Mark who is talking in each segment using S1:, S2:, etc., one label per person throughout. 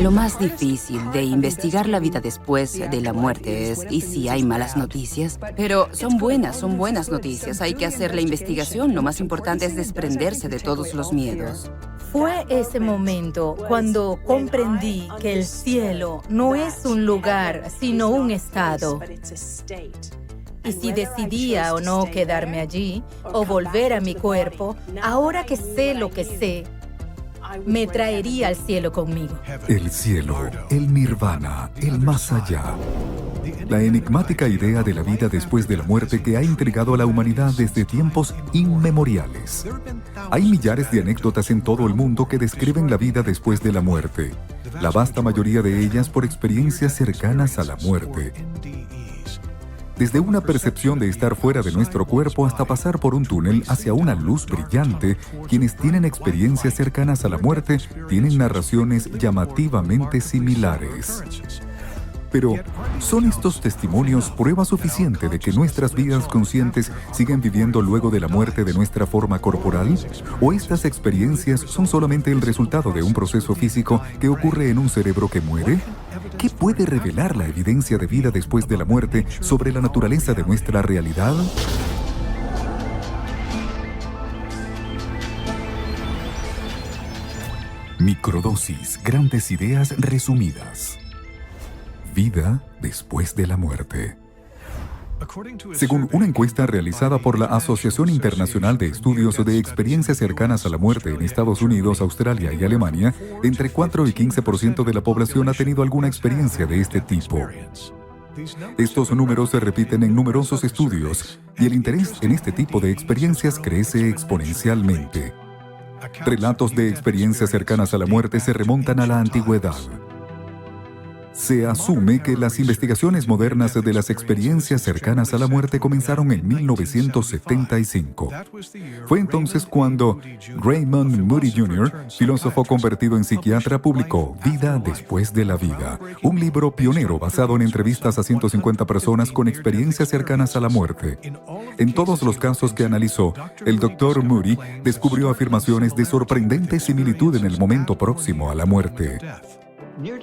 S1: Lo más difícil de investigar la vida después de la muerte es, ¿y si hay malas noticias? Pero son buenas noticias. Hay que hacer la investigación. Lo más importante es desprenderse de todos los miedos.
S2: Fue ese momento cuando comprendí que el cielo no es un lugar, sino un estado. Y si decidía o no quedarme allí o volver a mi cuerpo, ahora que sé lo que sé, me traería al cielo conmigo.
S3: El cielo, el nirvana, el más allá. La enigmática idea de la vida después de la muerte que ha intrigado a la humanidad desde tiempos inmemoriales. Hay millares de anécdotas en todo el mundo que describen la vida después de la muerte. La vasta mayoría de ellas por experiencias cercanas a la muerte. Desde una percepción de estar fuera de nuestro cuerpo hasta pasar por un túnel hacia una luz brillante, quienes tienen experiencias cercanas a la muerte tienen narraciones llamativamente similares. Pero, ¿son estos testimonios prueba suficiente de que nuestras vidas conscientes siguen viviendo luego de la muerte de nuestra forma corporal? ¿O estas experiencias son solamente el resultado de un proceso físico que ocurre en un cerebro que muere? ¿Qué puede revelar la evidencia de vida después de la muerte sobre la naturaleza de nuestra realidad? Microdosis, grandes ideas resumidas. Vida después de la muerte. Según una encuesta realizada por la Asociación Internacional de Estudios de Experiencias Cercanas a la Muerte en Estados Unidos, Australia y Alemania, entre 4 y 15% de la población ha tenido alguna experiencia de este tipo. Estos números se repiten en numerosos estudios y el interés en este tipo de experiencias crece exponencialmente. Relatos de experiencias cercanas a la muerte se remontan a la antigüedad. Se asume que las investigaciones modernas de las experiencias cercanas a la muerte comenzaron en 1975. Fue entonces cuando Raymond Moody Jr., filósofo convertido en psiquiatra, publicó Vida después de la vida, un libro pionero basado en entrevistas a 150 personas con experiencias cercanas a la muerte. En todos los casos que analizó, el Dr. Moody descubrió afirmaciones de sorprendente similitud en el momento próximo a la muerte.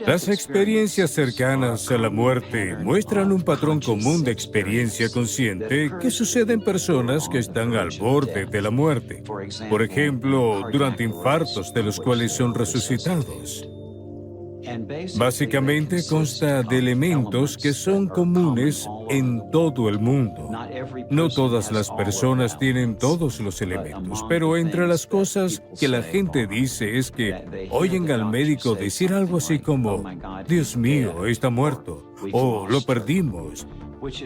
S4: Las experiencias cercanas a la muerte muestran un patrón común de experiencia consciente que sucede en personas que están al borde de la muerte. Por ejemplo, durante infartos de los cuales son resucitados. Básicamente consta de elementos que son comunes en todo el mundo. No todas las personas tienen todos los elementos, pero entre las cosas que la gente dice es que oyen al médico decir algo así como, «Dios mío, está muerto», o «Lo perdimos».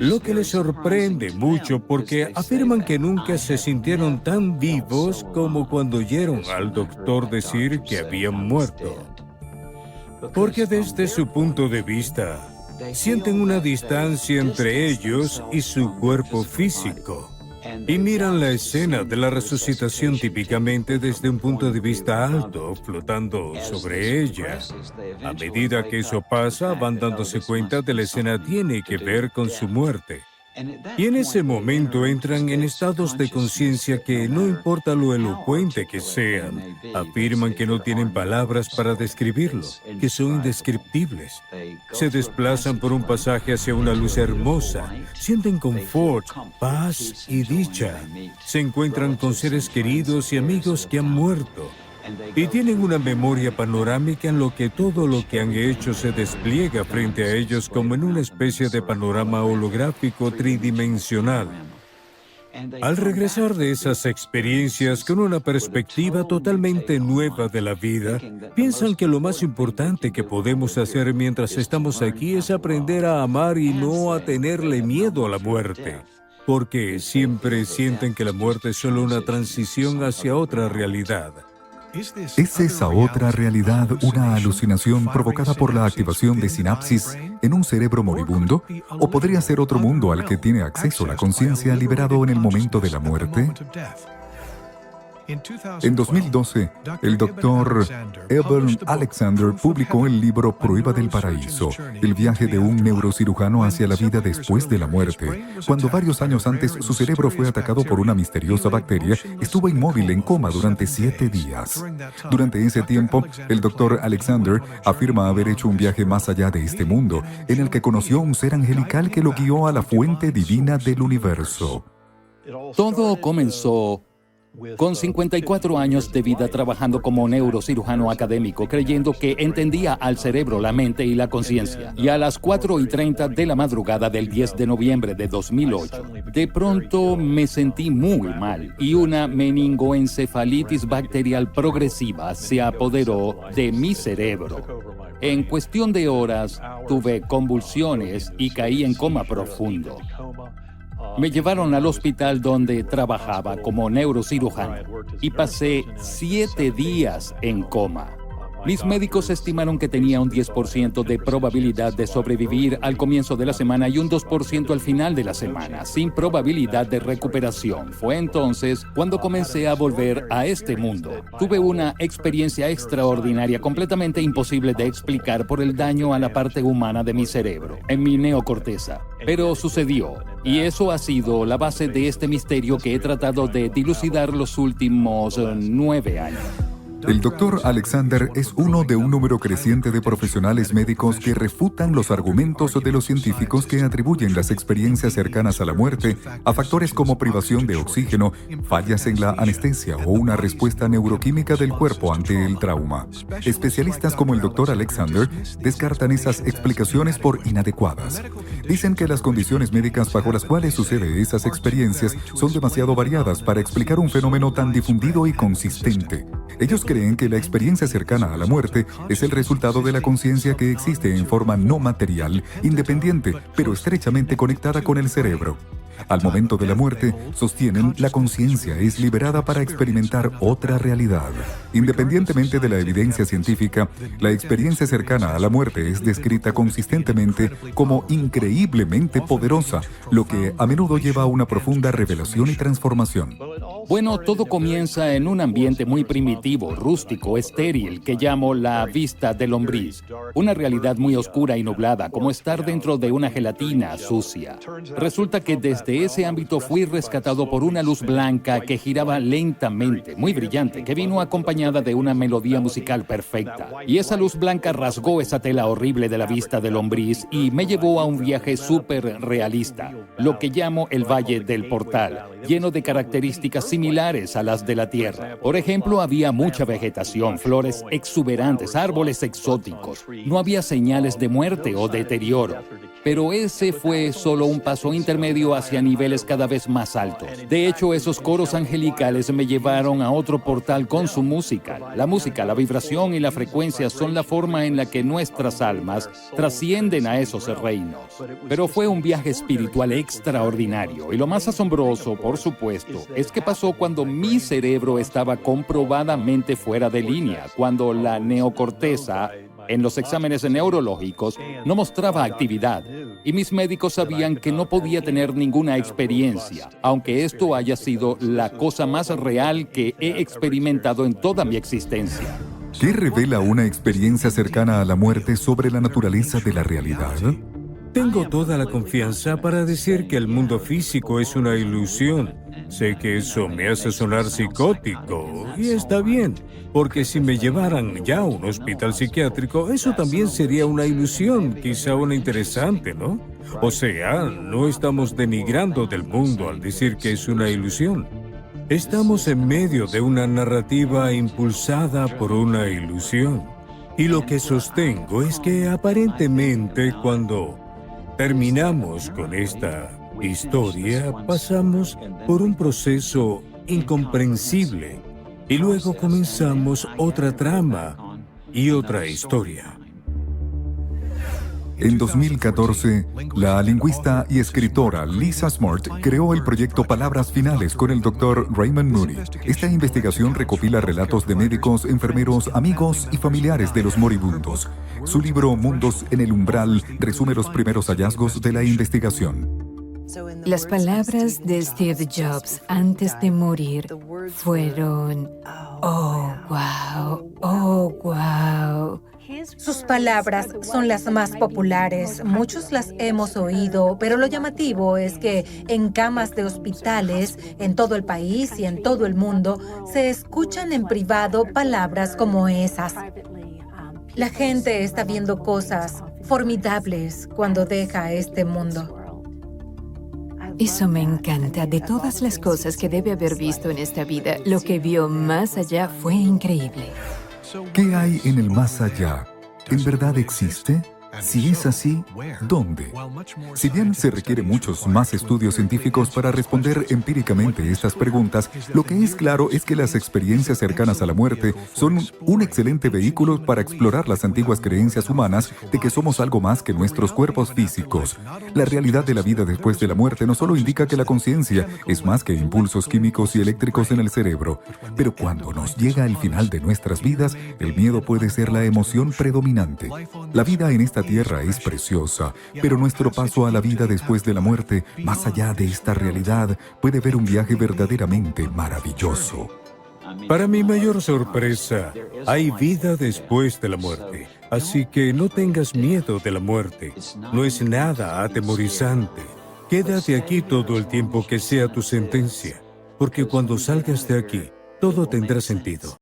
S4: Lo que les sorprende mucho porque afirman que nunca se sintieron tan vivos como cuando oyeron al doctor decir que habían muerto. Porque desde su punto de vista, sienten una distancia entre ellos y su cuerpo físico. Y miran la escena de la resucitación típicamente desde un punto de vista alto, flotando sobre ella. A medida que eso pasa, van dándose cuenta de la escena tiene que ver con su muerte. Y en ese momento entran en estados de conciencia que, no importa lo elocuente que sean, afirman que no tienen palabras para describirlo, que son indescriptibles. Se desplazan por un pasaje hacia una luz hermosa, sienten confort, paz y dicha. Se encuentran con seres queridos y amigos que han muerto. Y tienen una memoria panorámica en lo que todo lo que han hecho se despliega frente a ellos como en una especie de panorama holográfico tridimensional. Al regresar de esas experiencias con una perspectiva totalmente nueva de la vida, piensan que lo más importante que podemos hacer mientras estamos aquí es aprender a amar y no a tenerle miedo a la muerte. Porque siempre sienten que la muerte es solo una transición hacia otra realidad.
S3: ¿Es esa otra realidad una alucinación provocada por la activación de sinapsis en un cerebro moribundo? ¿O podría ser otro mundo al que tiene acceso la conciencia liberado en el momento de la muerte? En 2012, el doctor Evan Alexander publicó el libro Prueba del Paraíso, el viaje de un neurocirujano hacia la vida después de la muerte. Cuando varios años antes su cerebro fue atacado por una misteriosa bacteria, estuvo inmóvil en coma durante 7 días. Durante ese tiempo, el doctor Alexander afirma haber hecho un viaje más allá de este mundo, en el que conoció un ser angelical que lo guió a la fuente divina del universo.
S5: Todo comenzó con 54 años de vida trabajando como neurocirujano académico, creyendo que entendía al cerebro, la mente y la conciencia. Y a las 4:30 de la madrugada del 10 de noviembre de 2008, de pronto me sentí muy mal y una meningoencefalitis bacterial progresiva se apoderó de mi cerebro. En cuestión de horas, tuve convulsiones y caí en coma profundo. Me llevaron al hospital donde trabajaba como neurocirujano y pasé 7 días en coma. Mis médicos estimaron que tenía un 10% de probabilidad de sobrevivir al comienzo de la semana y un 2% al final de la semana, sin probabilidad de recuperación. Fue entonces cuando comencé a volver a este mundo. Tuve una experiencia extraordinaria, completamente imposible de explicar por el daño a la parte humana de mi cerebro, en mi neocorteza. Pero sucedió, y eso ha sido la base de este misterio que he tratado de dilucidar los últimos 9 años.
S3: El doctor Alexander es uno de un número creciente de profesionales médicos que refutan los argumentos de los científicos que atribuyen las experiencias cercanas a la muerte a factores como privación de oxígeno, fallas en la anestesia o una respuesta neuroquímica del cuerpo ante el trauma. Especialistas como el doctor Alexander descartan esas explicaciones por inadecuadas. Dicen que las condiciones médicas bajo las cuales sucede esas experiencias son demasiado variadas para explicar un fenómeno tan difundido y consistente. Ellos creen que la experiencia cercana a la muerte es el resultado de la conciencia que existe en forma no material, independiente, pero estrechamente conectada con el cerebro. Al momento de la muerte, sostienen, la conciencia es liberada para experimentar otra realidad. Independientemente de la evidencia científica, la experiencia cercana a la muerte es descrita consistentemente como increíblemente poderosa, lo que a menudo lleva a una profunda revelación y transformación.
S5: Bueno, todo comienza en un ambiente muy primitivo, rústico, estéril, que llamo la vista de lombriz. Una realidad muy oscura y nublada, como estar dentro de una gelatina sucia. Resulta que desde ese ámbito fui rescatado por una luz blanca que giraba lentamente, muy brillante, que vino acompañada de una melodía musical perfecta. Y esa luz blanca rasgó esa tela horrible de la vista de lombriz y me llevó a un viaje súper realista, lo que llamo el Valle del Portal, lleno de características similares a las de la Tierra. Por ejemplo, había mucha vegetación, flores exuberantes, árboles exóticos. No había señales de muerte o deterioro. Pero ese fue solo un paso intermedio hacia niveles cada vez más altos. De hecho, esos coros angelicales me llevaron a otro portal con su música. La música, la vibración y la frecuencia son la forma en la que nuestras almas trascienden a esos reinos. Pero fue un viaje espiritual extraordinario. Y lo más asombroso, por supuesto, es que pasó cuando mi cerebro estaba comprobadamente fuera de línea, cuando la neocorteza en los exámenes neurológicos no mostraba actividad y mis médicos sabían que no podía tener ninguna experiencia, aunque esto haya sido la cosa más real que he experimentado en toda mi existencia.
S3: ¿Qué revela una experiencia cercana a la muerte sobre la naturaleza de la realidad?
S4: Tengo toda la confianza para decir que el mundo físico es una ilusión. Sé que eso me hace sonar psicótico, y está bien, porque si me llevaran ya a un hospital psiquiátrico, eso también sería una ilusión, quizá una interesante, ¿no? O sea, no estamos denigrando del mundo al decir que es una ilusión. Estamos en medio de una narrativa impulsada por una ilusión. Y lo que sostengo es que aparentemente cuando terminamos con esta historia, pasamos por un proceso incomprensible y luego comenzamos otra trama y otra historia.
S3: En 2014, la lingüista y escritora Lisa Smart creó el proyecto Palabras Finales con el Dr. Raymond Moody. Esta investigación recopila relatos de médicos, enfermeros, amigos y familiares de los moribundos. Su libro Mundos en el Umbral resume los primeros hallazgos de la investigación.
S6: Las palabras de Steve Jobs antes de morir fueron, oh, wow, oh, wow.
S2: Sus palabras son las más populares, muchos las hemos oído, pero lo llamativo es que en camas de hospitales, en todo el país y en todo el mundo, se escuchan en privado palabras como esas. La gente está viendo cosas formidables cuando deja este mundo.
S6: Eso me encanta. De todas las cosas que debe haber visto en esta vida, lo que vio más allá fue increíble.
S3: ¿Qué hay en el más allá? ¿En verdad existe? Si es así, ¿dónde? Si bien se requieren muchos más estudios científicos para responder empíricamente estas preguntas, lo que es claro es que las experiencias cercanas a la muerte son un excelente vehículo para explorar las antiguas creencias humanas de que somos algo más que nuestros cuerpos físicos. La realidad de la vida después de la muerte no solo indica que la conciencia es más que impulsos químicos y eléctricos en el cerebro, pero cuando nos llega el final de nuestras vidas, el miedo puede ser la emoción predominante. La vida en esta tierra es preciosa, pero nuestro paso a la vida después de la muerte, más allá de esta realidad, puede ver un viaje verdaderamente maravilloso.
S4: Para mi mayor sorpresa, hay vida después de la muerte. Así que no tengas miedo de la muerte. No es nada atemorizante. Quédate aquí todo el tiempo que sea tu sentencia, porque cuando salgas de aquí, todo tendrá sentido.